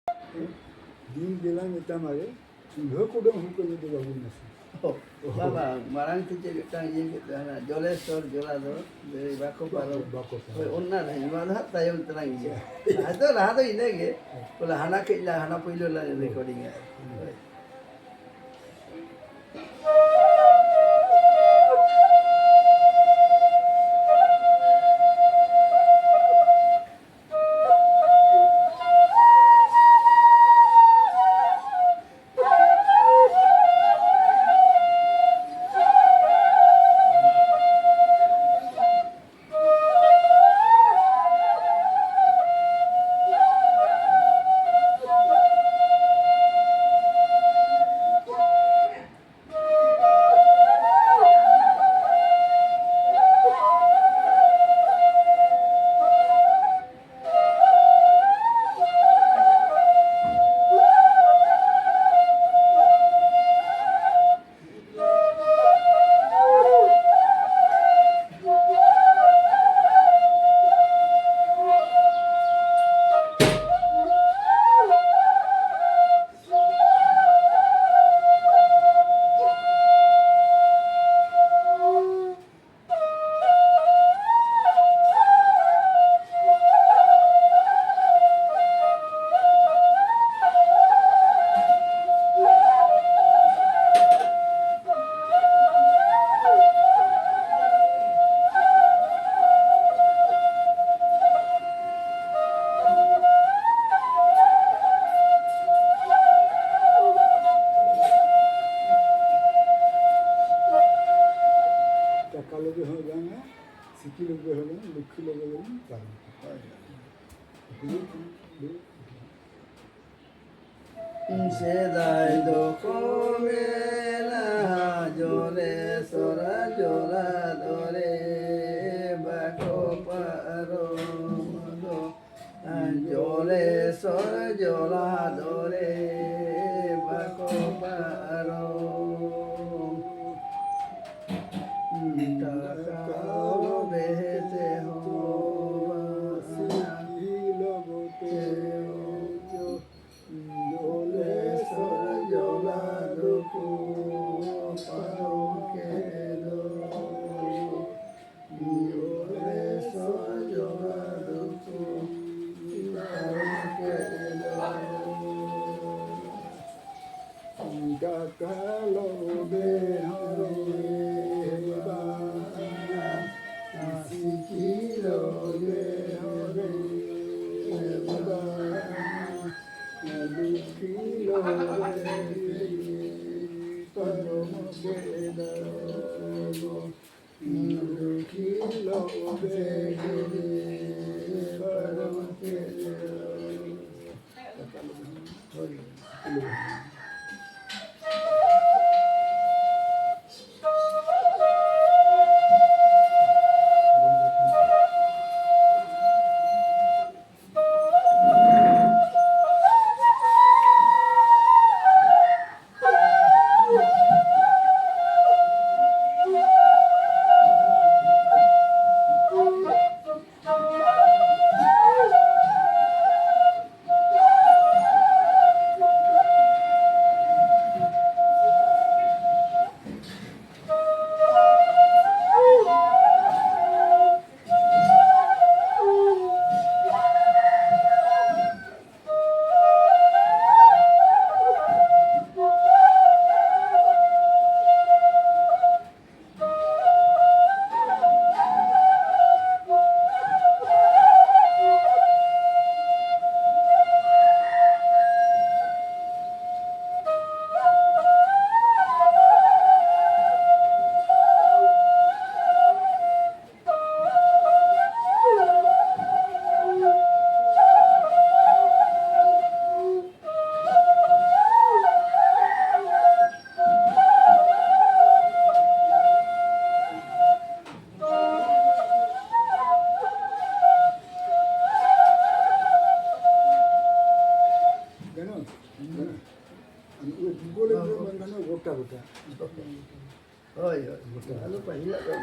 दिन bilang kita mari, sungguh kudung hukum itu bagus nasi. Baba, marang tiche kita ini kita na jole sor jola do, dari bako paro. Oi onna na imada tayo terang ini. Ada ini ke, kalau hana ke ila hana puilo la recording ya. Sikil logo hogan, lukhi logo hogan, taru. Sedai doko mela jole sora jola dore bako paro do jole sora jola dore bako paro takalo behete ho Sikil logo te jo, jole sora jola doko paro ke do jole sora jola doko paro ke do kakalo behare ba, sikilo behare ba, lukilo behare paro keda go, lukilo behare paro keda. Oi, oi. Lalu pahila kan.